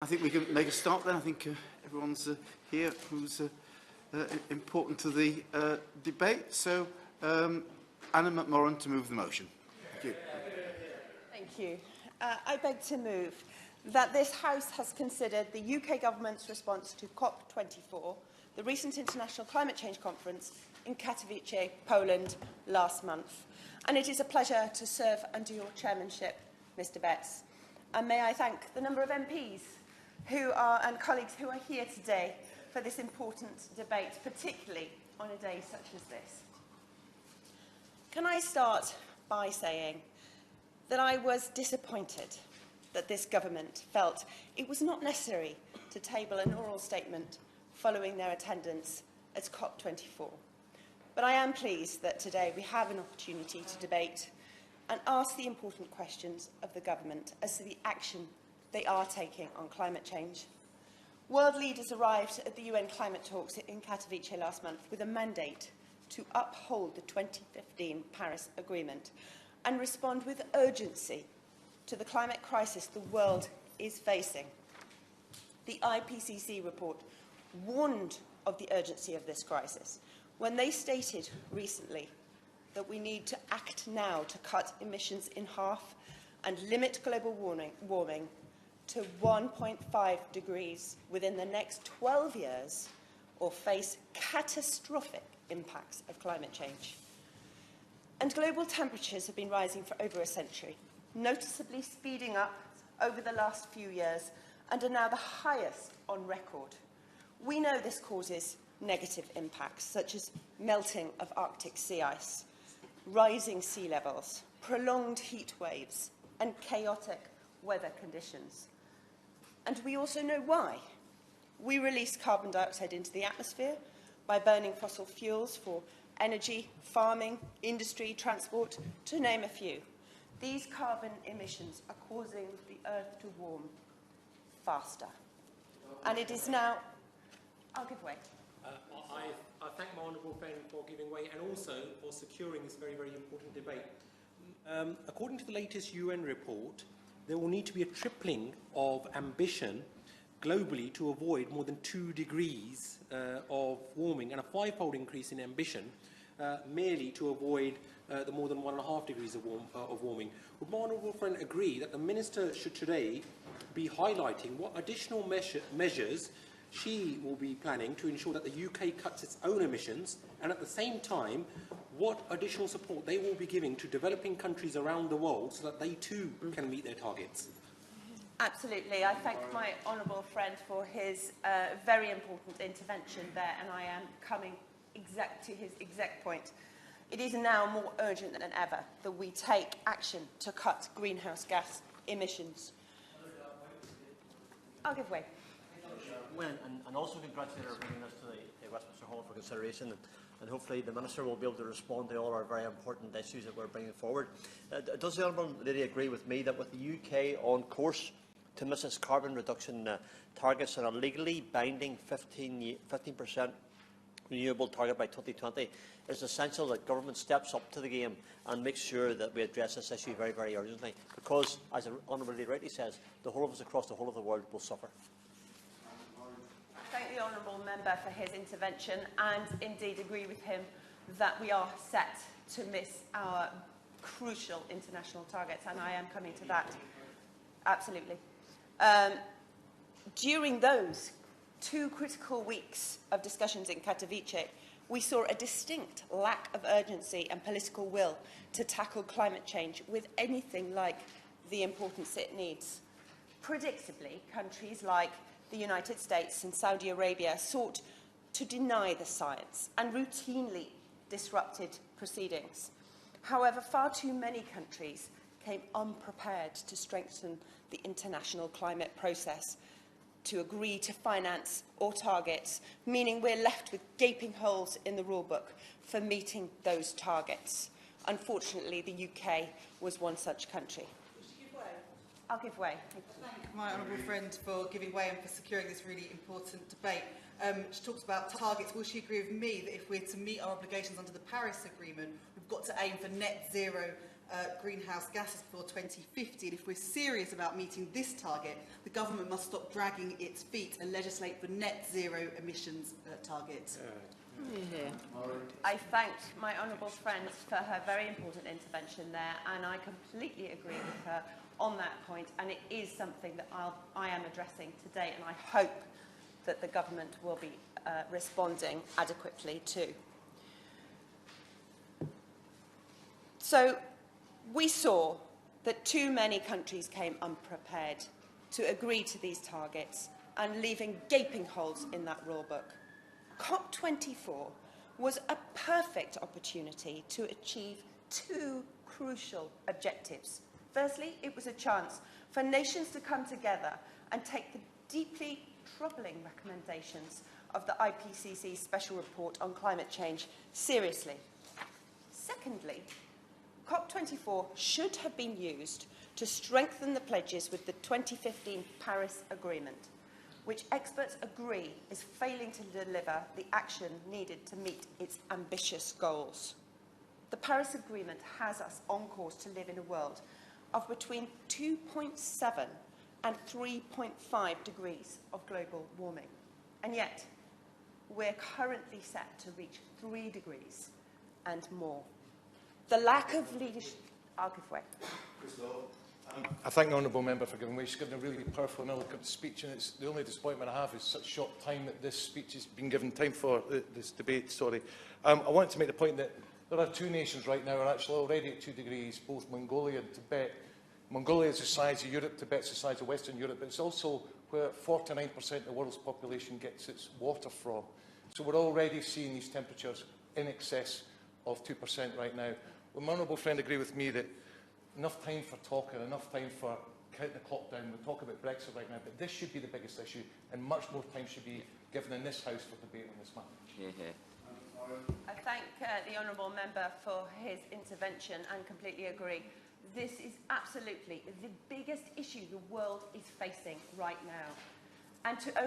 think we can make a start then. I think everyone's here who's important to the debate. So, Anna McMorrin to move the motion. Thank you. Thank you. I beg to move that this House has considered the UK Government's response to COP24, the recent International Climate Change Conference in Katowice, Poland, last month. And it is a pleasure to serve under your chairmanship, Mr. Betts. And may I thank the number of MPs and colleagues who are here today for this important debate, particularly on a day such as this. Can I start by saying that I was disappointed that this government felt it was not necessary to table an oral statement following their attendance at COP24. But I am pleased that today we have an opportunity to debate and ask the important questions of the government as to the action they are taking on climate change. World leaders arrived at the UN climate talks in Katowice last month with a mandate to uphold the 2015 Paris Agreement and respond with urgency to the climate crisis the world is facing. The IPCC report warned of the urgency of this crisis when they stated recently that we need to act now to cut emissions in half and limit global warming to 1.5 degrees within the next 12 years or face catastrophic impacts of climate change. And global temperatures have been rising for over a century, noticeably speeding up over the last few years and are now the highest on record. We know this causes negative impacts such as melting of Arctic sea ice, rising sea levels, prolonged heat waves and chaotic weather conditions. And we also know why. We release carbon dioxide into the atmosphere by burning fossil fuels for energy, farming, industry, transport, to name a few. These carbon emissions are causing the Earth to warm faster. And it is now... I'll give way. I thank my honourable friend for giving way and also for securing this very, very important debate. According to the latest UN report, there will need to be a tripling of ambition globally to avoid more than 2 degrees of warming and a 5-fold increase in ambition merely to avoid the more than 1.5 degrees of warming. Would my honourable friend agree that the Minister should today be highlighting what additional measures she will be planning to ensure that the UK cuts its own emissions, and at the same time, what additional support they will be giving to developing countries around the world so that they too can meet their targets? Absolutely. I thank my honourable friend for his very important intervention there, and I am coming to his exact point. It is now more urgent than ever that we take action to cut greenhouse gas emissions. I'll give way. And also congratulate her for bringing this to the Westminster Hall for consideration, and hopefully the Minister will be able to respond to all our very important issues that we're bringing forward. Does the Honourable Lady agree with me that with the UK on course to miss its carbon reduction targets and a legally binding 15% renewable target by 2020, it is essential that government steps up to the game and makes sure that we address this issue very, very urgently, because, as the Honourable Lady rightly says, the whole of us across the whole of the world will suffer. Thank the honourable member for his intervention, and indeed agree with him that we are set to miss our crucial international targets, and I am coming to that. Absolutely. During those 2 critical weeks of discussions in Katowice, we saw a distinct lack of urgency and political will to tackle climate change with anything like the importance it needs. Predictably, countries like the United States and Saudi Arabia sought to deny the science and routinely disrupted proceedings. However, far too many countries came unprepared to strengthen the international climate process, to agree to finance or targets, meaning we're left with gaping holes in the rulebook for meeting those targets. Unfortunately, the UK was one such country. I'll give way. Thank my honourable friend for giving way and for securing this really important debate. She talks about targets. Will she agree with me that if we're to meet our obligations under the Paris Agreement, we've got to aim for net zero greenhouse gases before 2050. And if we're serious about meeting this target, the government must stop dragging its feet and legislate for net zero emissions targets. I thanked my honourable friend for her very important intervention there, and I completely agree with her on that point, and it is something that I am addressing today, and I hope that the government will be responding adequately to. So we saw that too many countries came unprepared to agree to these targets and leaving gaping holes in that rule book. COP24 was a perfect opportunity to achieve two crucial objectives. Firstly, it was a chance for nations to come together and take the deeply troubling recommendations of the IPCC Special Report on Climate Change seriously. Secondly, COP24 should have been used to strengthen the pledges with the 2015 Paris Agreement, which experts agree is failing to deliver the action needed to meet its ambitious goals. The Paris Agreement has us on course to live in a world of between 2.7 and 3.5 degrees of global warming. And yet, we're currently set to reach 3 degrees and more. The lack of leadership... I'll give way. I thank the honourable member for giving way. She's given a really powerful and eloquent speech, and it's the only disappointment I have is such short time that this speech has been given time for this debate. Sorry. I want to make the point that there are two nations right now are actually already at 2 degrees, both Mongolia and Tibet. Mongolia is the size of Europe, Tibet is the size of Western Europe, but it's also where 49% of the world's population gets its water from. So we're already seeing these temperatures in excess of 2% right now. Will my honourable friend agree with me that enough time for talking, enough time for counting the clock down? We're talking about Brexit right now, but this should be the biggest issue, and much more time should be given in this House for debate on this matter. I thank the honourable member for his intervention and completely agree. This is absolutely the biggest issue the world is facing right now. And to